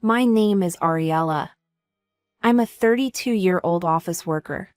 My name is Ariella. I'm a 32-year-old office worker.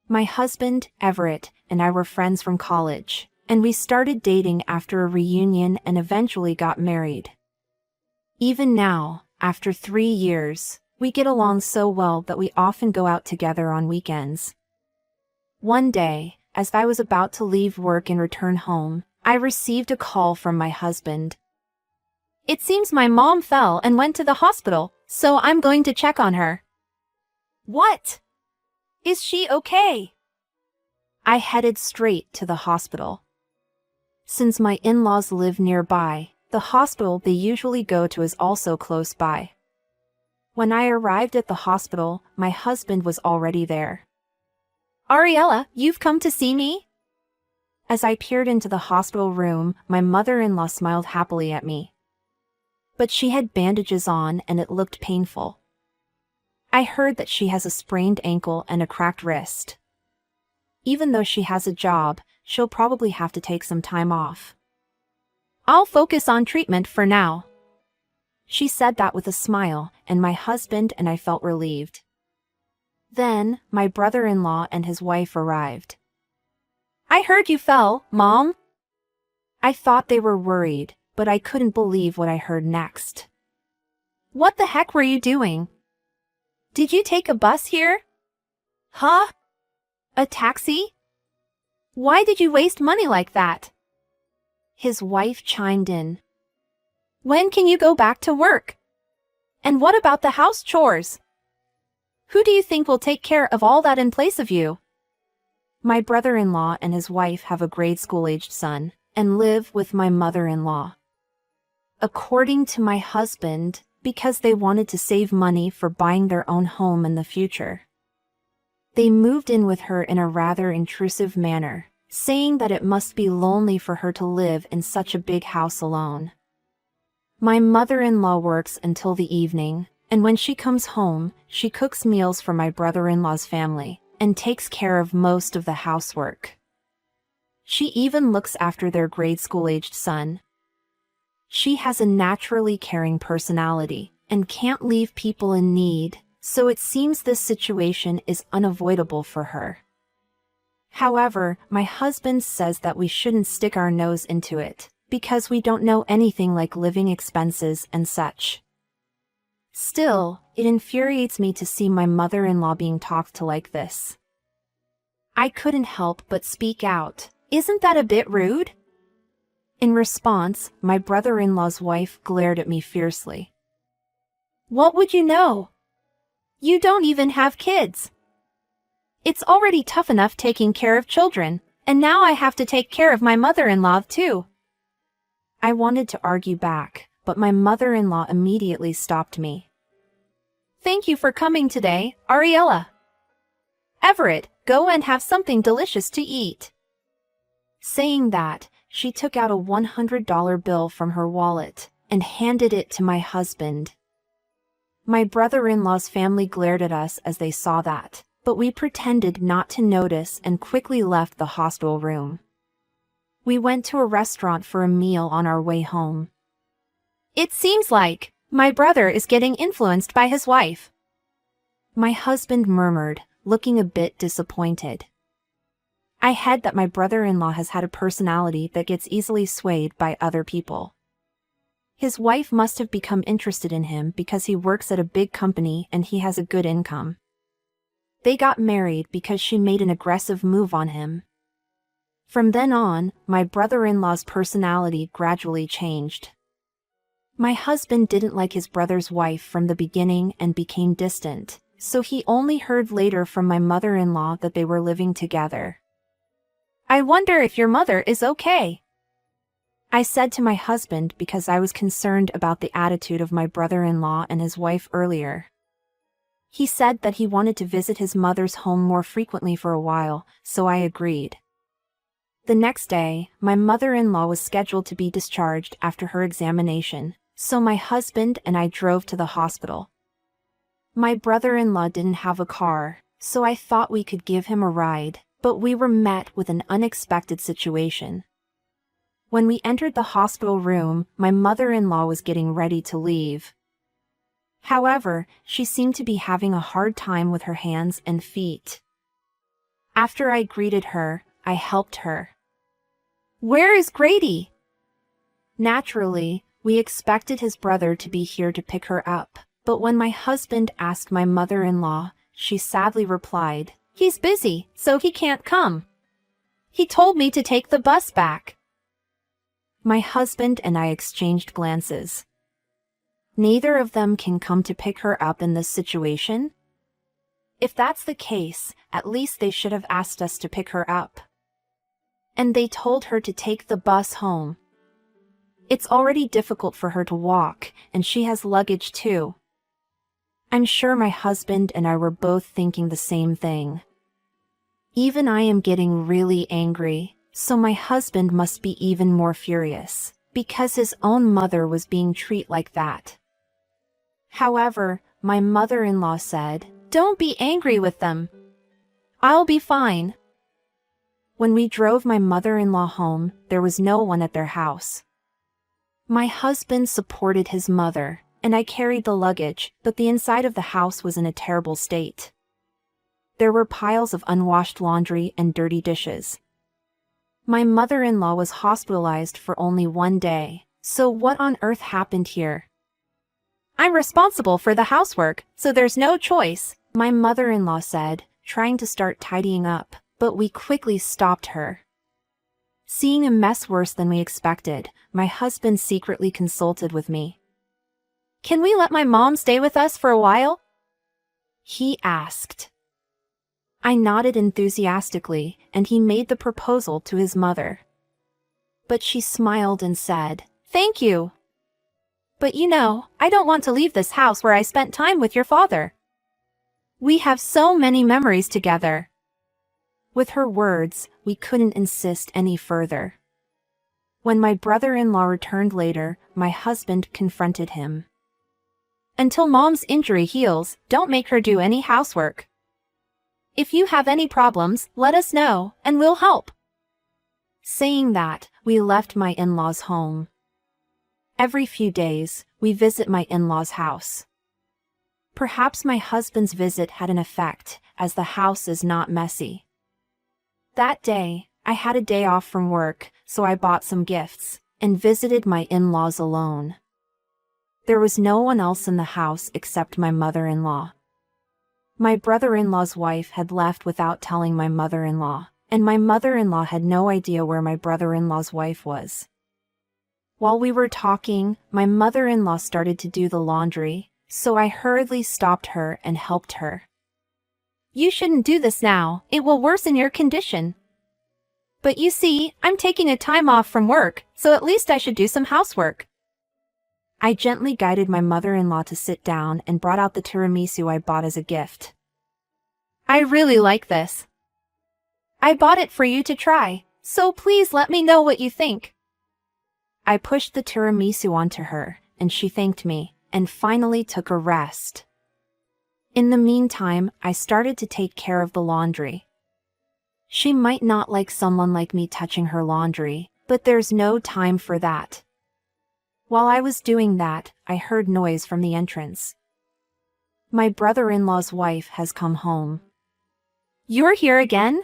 My husband, Everett, and I were friends from college, and we started dating after a reunion and eventually got married. Even now, after 3 years, we get along so well that we often go out together on weekends. One day, as I was about to leave work and return home, I received a call from my husband. "It seems my mom fell and went to the hospital, so I'm going to check on her." "What? Is she okay?" I headed straight to the hospital. Since my in-laws live nearby, the hospital they usually go to is also close by. When I arrived at the hospital, my husband was already there. "Ariella, you've come to see me?" As I peered into the hospital room, my mother-in-law smiled happily at me. But she had bandages on and it looked painful. I heard that she has a sprained ankle and a cracked wrist. Even though she has a job, she'll probably have to take some time off. "I'll focus on treatment for now." She said that with a smile, and my husband and I felt relieved. Then, my brother-in-law and his wife arrived. "I heard you fell, Mom." I thought they were worried, but I couldn't believe what I heard next. "What the heck were you doing? Did you take a bus here?" "Huh? A taxi? Why did you waste money like that?" His wife chimed in. "When can you go back to work? And what about the house chores? Who do you think will take care of all that in place of you?" My brother-in-law and his wife have a grade school-aged son and live with my mother-in-law. According to my husband, because they wanted to save money for buying their own home in the future. They moved in with her in a rather intrusive manner, saying that it must be lonely for her to live in such a big house alone. My mother-in-law works until the evening, and when she comes home, she cooks meals for my brother-in-law's family and takes care of most of the housework. She even looks after their grade school-aged son. She has a naturally caring personality and can't leave people in need, so it seems this situation is unavoidable for her. However, my husband says that we shouldn't stick our nose into it, because we don't know anything like living expenses and such. Still, it infuriates me to see my mother-in-law being talked to like this. I couldn't help but speak out. "Isn't that a bit rude?" In response, my brother-in-law's wife glared at me fiercely. "What would you know? You don't even have kids. It's already tough enough taking care of children, and now I have to take care of my mother-in-law too." I wanted to argue back, but my mother-in-law immediately stopped me. "Thank you for coming today, Ariella. Everett, go and have something delicious to eat." Saying that, she took out a $100 bill from her wallet and handed it to my husband. My brother-in-law's family glared at us as they saw that, but we pretended not to notice and quickly left the hospital room. We went to a restaurant for a meal on our way home. "It seems like my brother is getting influenced by his wife," my husband murmured, looking a bit disappointed. I had that my brother-in-law has had a personality that gets easily swayed by other people. His wife must have become interested in him because he works at a big company and he has a good income. They got married because she made an aggressive move on him. From then on, my brother-in-law's personality gradually changed. My husband didn't like his brother's wife from the beginning and became distant, so he only heard later from my mother-in-law that they were living together. "I wonder if your mother is okay," I said to my husband because I was concerned about the attitude of my brother-in-law and his wife earlier. He said that he wanted to visit his mother's home more frequently for a while, so I agreed. The next day, my mother-in-law was scheduled to be discharged after her examination, so my husband and I drove to the hospital. My brother-in-law didn't have a car, so I thought we could give him a ride, but we were met with an unexpected situation. When we entered the hospital room, my mother-in-law was getting ready to leave. However, she seemed to be having a hard time with her hands and feet. After I greeted her, I helped her. "Where is Grady?" Naturally, we expected his brother to be here to pick her up, but when my husband asked my mother-in-law, she sadly replied, "He's busy, so he can't come. He told me to take the bus back." My husband and I exchanged glances. Neither of them can come to pick her up in this situation? If that's the case, at least they should have asked us to pick her up. And they told her to take the bus home. It's already difficult for her to walk, and she has luggage too. I'm sure my husband and I were both thinking the same thing. Even I am getting really angry, so my husband must be even more furious, because his own mother was being treated like that. However, my mother-in-law said, "Don't be angry with them. I'll be fine." When we drove my mother-in-law home, there was no one at their house. My husband supported his mother, and I carried the luggage, but the inside of the house was in a terrible state. There were piles of unwashed laundry and dirty dishes. My mother-in-law was hospitalized for only 1 day, so what on earth happened here? "I'm responsible for the housework, so there's no choice," my mother-in-law said, trying to start tidying up, but we quickly stopped her. Seeing a mess worse than we expected, my husband secretly consulted with me. "Can we let my mom stay with us for a while?" he asked. I nodded enthusiastically, and he made the proposal to his mother. But she smiled and said, "Thank you. But you know, I don't want to leave this house where I spent time with your father. We have so many memories together." With her words, we couldn't insist any further. When my brother-in-law returned later, my husband confronted him. "Until Mom's injury heals, don't make her do any housework. If you have any problems, let us know, and we'll help." Saying that, we left my in-laws' home. Every few days, we visit my in-laws' house. Perhaps my husband's visit had an effect, as the house is not messy. That day, I had a day off from work, so I bought some gifts, and visited my in-laws alone. There was no one else in the house except my mother-in-law. My brother-in-law's wife had left without telling my mother-in-law, and my mother-in-law had no idea where my brother-in-law's wife was. While we were talking, my mother-in-law started to do the laundry, so I hurriedly stopped her and helped her. "You shouldn't do this now, it will worsen your condition." "But you see, I'm taking a time off from work, so at least I should do some housework." I gently guided my mother-in-law to sit down and brought out the tiramisu I bought as a gift. "I really like this. I bought it for you to try, so please let me know what you think." I pushed the tiramisu onto her, and she thanked me, and finally took a rest. In the meantime, I started to take care of the laundry. She might not like someone like me touching her laundry, but there's no time for that. While I was doing that, I heard noise from the entrance. My brother-in-law's wife has come home. "You're here again?"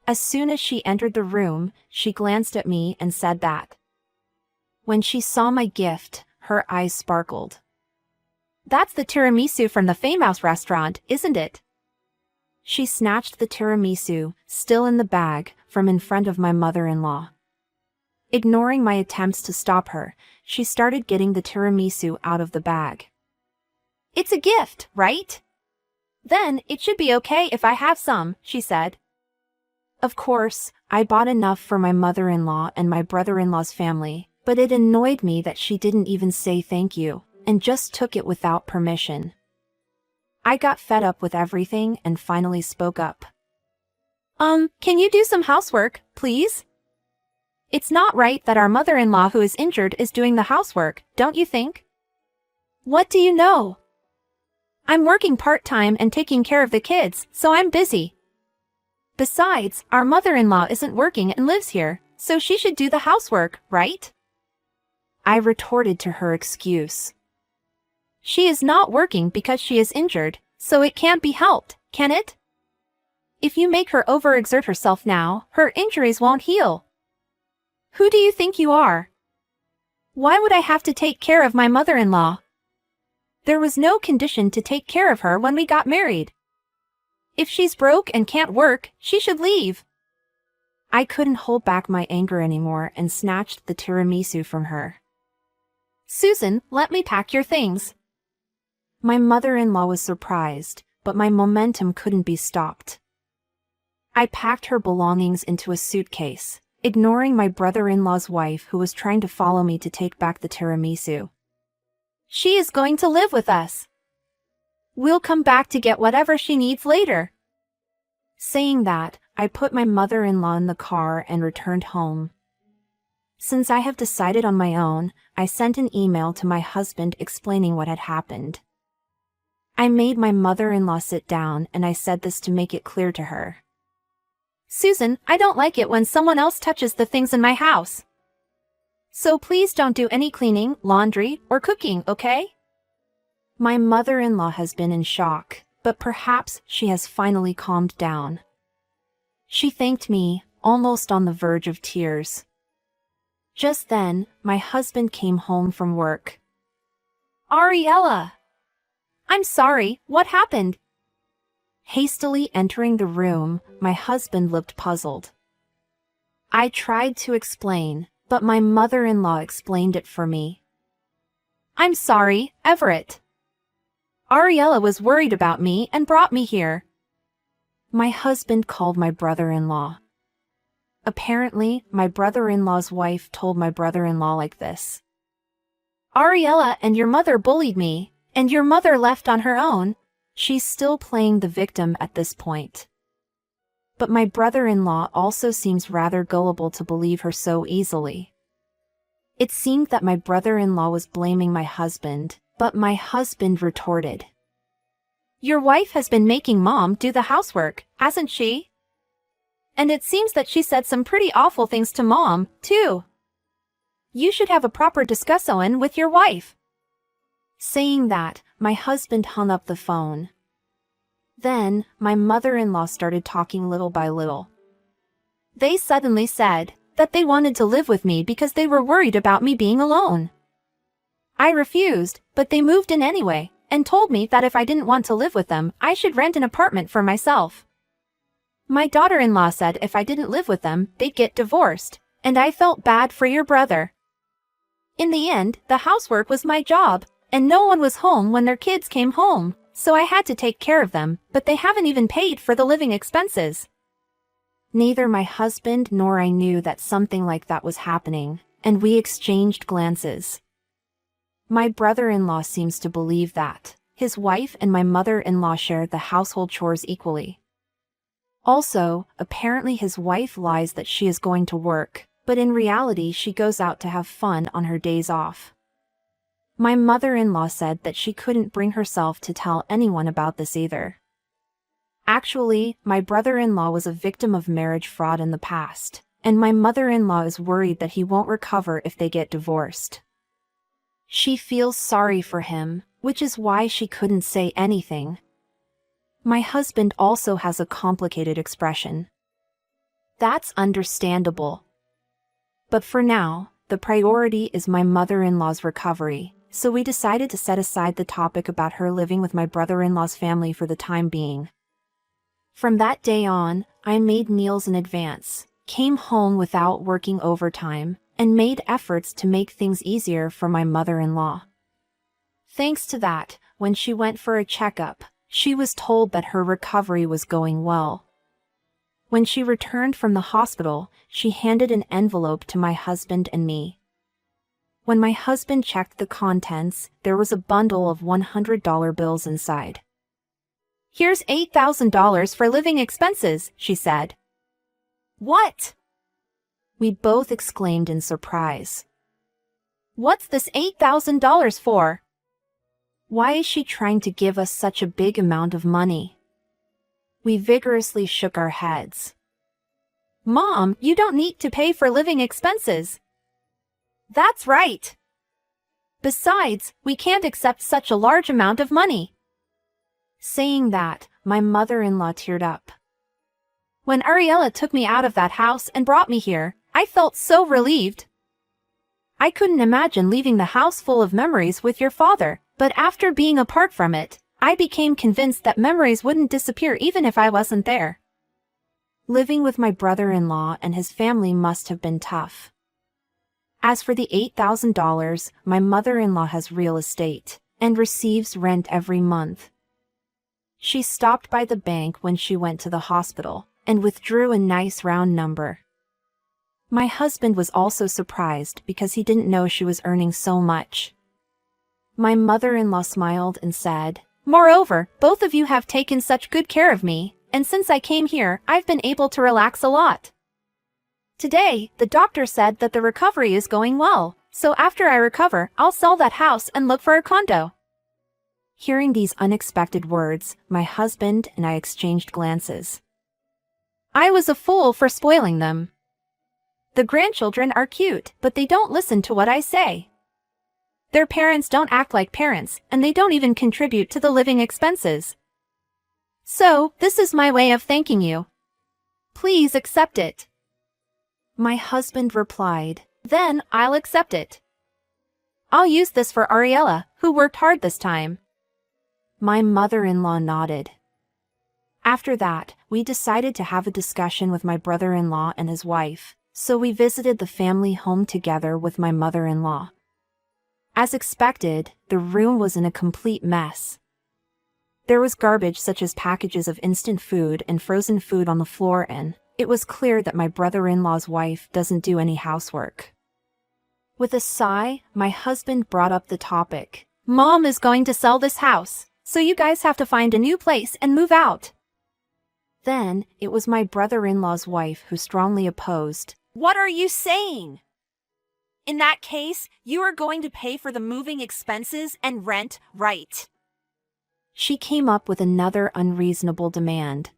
As soon as she entered the room, she glanced at me and said that. When she saw my gift, her eyes sparkled. "That's the tiramisu from the famous restaurant, isn't it?" She snatched the tiramisu, still in the bag, from in front of my mother-in-law. Ignoring my attempts to stop her, she started getting the tiramisu out of the bag. "It's a gift, right? Then it should be okay if I have some," she said. Of course, I bought enough for my mother-in-law and my brother-in-law's family, but it annoyed me that she didn't even say thank you, and just took it without permission. I got fed up with everything and finally spoke up. Can you do some housework, please? It's not right that our mother-in-law who is injured is doing the housework, don't you think? What do you know? I'm working part-time and taking care of the kids, so I'm busy. Besides, our mother-in-law isn't working and lives here, so she should do the housework, right? I retorted to her excuse. She is not working because she is injured, so it can't be helped, can it? If you make her overexert herself now, her injuries won't heal. Who do you think you are? Why would I have to take care of my mother-in-law? There was no condition to take care of her when we got married. If she's broke and can't work, she should leave. I couldn't hold back my anger anymore and snatched the tiramisu from her. Susan, let me pack your things. My mother-in-law was surprised, but my momentum couldn't be stopped. I packed her belongings into a suitcase, ignoring my brother-in-law's wife who was trying to follow me to take back the tiramisu. She is going to live with us. We'll come back to get whatever she needs later. Saying that, I put my mother-in-law in the car and returned home. Since I have decided on my own, I sent an email to my husband explaining what had happened. I made my mother-in-law sit down and I said this to make it clear to her. Susan, I don't like it when someone else touches the things in my house. So please don't do any cleaning, laundry, or cooking, okay? My mother-in-law has been in shock, but perhaps she has finally calmed down. She thanked me, almost on the verge of tears. Just then, my husband came home from work. Ariella! I'm sorry, what happened? Hastily entering the room, my husband looked puzzled. I tried to explain, but my mother-in-law explained it for me. I'm sorry, Everett. Ariella was worried about me and brought me here. My husband called my brother-in-law. Apparently, my brother-in-law's wife told my brother-in-law like this. Ariella and your mother bullied me, and your mother left on her own. She's still playing the victim at this point. But my brother-in-law also seems rather gullible to believe her so easily. It seemed that my brother-in-law was blaming my husband, but my husband retorted. Your wife has been making Mom do the housework, hasn't she? And it seems that she said some pretty awful things to Mom, too. You should have a proper discussion with your wife. Saying that, my husband hung up the phone. Then, my mother-in-law started talking little by little. They suddenly said that they wanted to live with me because they were worried about me being alone. I refused, but they moved in anyway, and told me that if I didn't want to live with them, I should rent an apartment for myself. My daughter-in-law said if I didn't live with them, they'd get divorced, and I felt bad for your brother. In the end, the housework was my job, and no one was home when their kids came home, so I had to take care of them, but they haven't even paid for the living expenses. Neither my husband nor I knew that something like that was happening, and we exchanged glances. My brother-in-law seems to believe that his wife and my mother-in-law shared the household chores equally. Also, apparently his wife lies that she is going to work, but in reality she goes out to have fun on her days off. My mother-in-law said that she couldn't bring herself to tell anyone about this either. Actually, my brother-in-law was a victim of marriage fraud in the past, and my mother-in-law is worried that he won't recover if they get divorced. She feels sorry for him, which is why she couldn't say anything. My husband also has a complicated expression. That's understandable. But for now, the priority is my mother-in-law's recovery, so we decided to set aside the topic about her living with my brother-in-law's family for the time being. From that day on, I made meals in advance, came home without working overtime, and made efforts to make things easier for my mother-in-law. Thanks to that, when she went for a checkup, she was told that her recovery was going well. When she returned from the hospital, she handed an envelope to my husband and me. When my husband checked the contents, there was a bundle of $100 bills inside. Here's $8,000 for living expenses, she said. What? We both exclaimed in surprise. What's this $8,000 for? Why is she trying to give us such a big amount of money? We vigorously shook our heads. Mom, you don't need to pay for living expenses. That's right. Besides, we can't accept such a large amount of money." Saying that, my mother-in-law teared up. When Ariella took me out of that house and brought me here, I felt so relieved. I couldn't imagine leaving the house full of memories with your father, but after being apart from it, I became convinced that memories wouldn't disappear even if I wasn't there. Living with my brother-in-law and his family must have been tough. As for the $8,000, my mother-in-law has real estate and receives rent every month. She stopped by the bank when she went to the hospital and withdrew a nice round number. My husband was also surprised because he didn't know she was earning so much. My mother-in-law smiled and said, "Moreover, both of you have taken such good care of me, and since I came here, I've been able to relax a lot. Today, the doctor said that the recovery is going well, so after I recover, I'll sell that house and look for a condo." Hearing these unexpected words, my husband and I exchanged glances. I was a fool for spoiling them. The grandchildren are cute, but they don't listen to what I say. Their parents don't act like parents, and they don't even contribute to the living expenses. So, this is my way of thanking you. Please accept it. My husband replied, "Then I'll accept it. I'll use this for Ariella, who worked hard this time." My mother-in-law nodded. After that, we decided to have a discussion with my brother-in-law and his wife, so we visited the family home together with my mother-in-law. As expected, the room was in a complete mess. There was garbage such as packages of instant food and frozen food on the floor, and it was clear that my brother-in-law's wife doesn't do any housework. With a sigh, my husband brought up the topic. "Mom is going to sell this house, so you guys have to find a new place and move out." Then, it was my brother-in-law's wife who strongly opposed. "What are you saying? In that case, you are going to pay for the moving expenses and rent, right?" She came up with another unreasonable demand.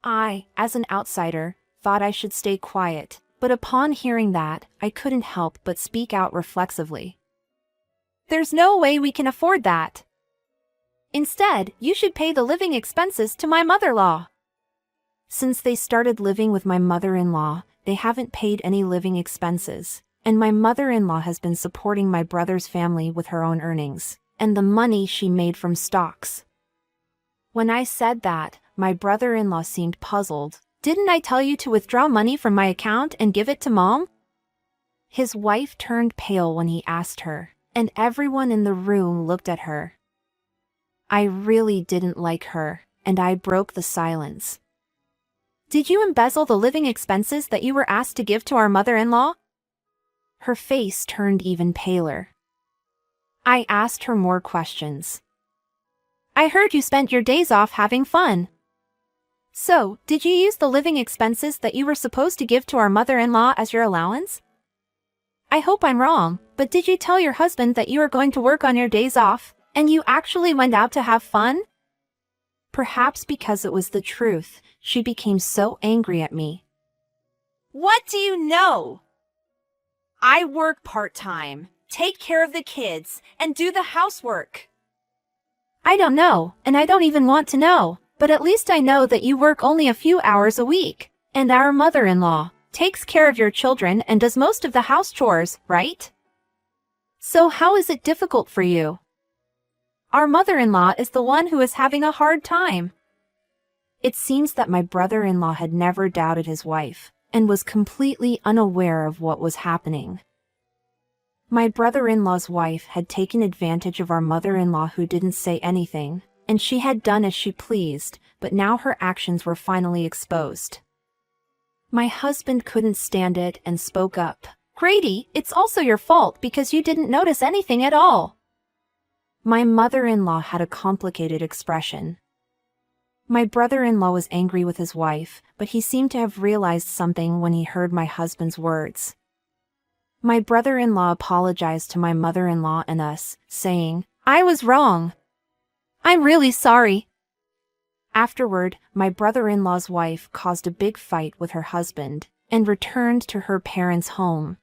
I, as an outsider, thought I should stay quiet, but upon hearing that, I couldn't help but speak out reflexively. "There's no way we can afford that. Instead, you should pay the living expenses to my mother-in-law." Since they started living with my mother-in-law, they haven't paid any living expenses, and my mother-in-law has been supporting my brother's family with her own earnings and the money she made from stocks. When I said that, my brother-in-law seemed puzzled. "Didn't I tell you to withdraw money from my account and give it to Mom?" His wife turned pale when he asked her, and everyone in the room looked at her. I really didn't like her, and I broke the silence. "Did you embezzle the living expenses that you were asked to give to our mother-in-law?" Her face turned even paler. I asked her more questions. "I heard you spent your days off having fun. So, did you use the living expenses that you were supposed to give to our mother-in-law as your allowance? I hope I'm wrong, but did you tell your husband that you were going to work on your days off, and you actually went out to have fun?" Perhaps because it was the truth, she became so angry at me. "What do you know? I work part-time, take care of the kids, and do the housework." "I don't know, and I don't even want to know, but at least I know that you work only a few hours a week, and our mother-in-law takes care of your children and does most of the house chores, right? So how is it difficult for you? Our mother-in-law is the one who is having a hard time." It seems that my brother-in-law had never doubted his wife, and was completely unaware of what was happening. My brother-in-law's wife had taken advantage of our mother-in-law who didn't say anything, and she had done as she pleased, but now her actions were finally exposed. My husband couldn't stand it and spoke up. "Grady, it's also your fault because you didn't notice anything at all." My mother-in-law had a complicated expression. My brother-in-law was angry with his wife, but he seemed to have realized something when he heard my husband's words. My brother-in-law apologized to my mother-in-law and us, saying, "I was wrong. I'm really sorry." Afterward, my brother-in-law's wife caused a big fight with her husband and returned to her parents' home.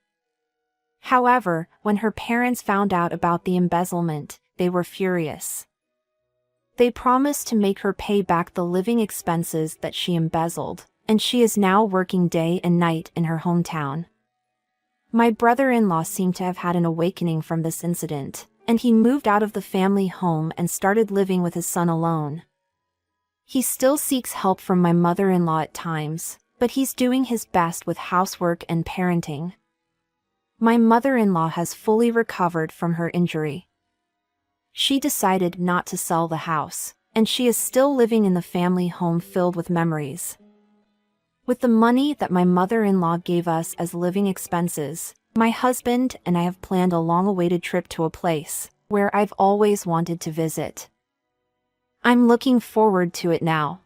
However, when her parents found out about the embezzlement, they were furious. They promised to make her pay back the living expenses that she embezzled, and she is now working day and night in her hometown. My brother-in-law seemed to have had an awakening from this incident, and he moved out of the family home and started living with his son alone. He still seeks help from my mother-in-law at times, but he's doing his best with housework and parenting. My mother-in-law has fully recovered from her injury. She decided not to sell the house, and she is still living in the family home filled with memories. With the money that my mother-in-law gave us as living expenses, my husband and I have planned a long-awaited trip to a place where I've always wanted to visit. I'm looking forward to it now.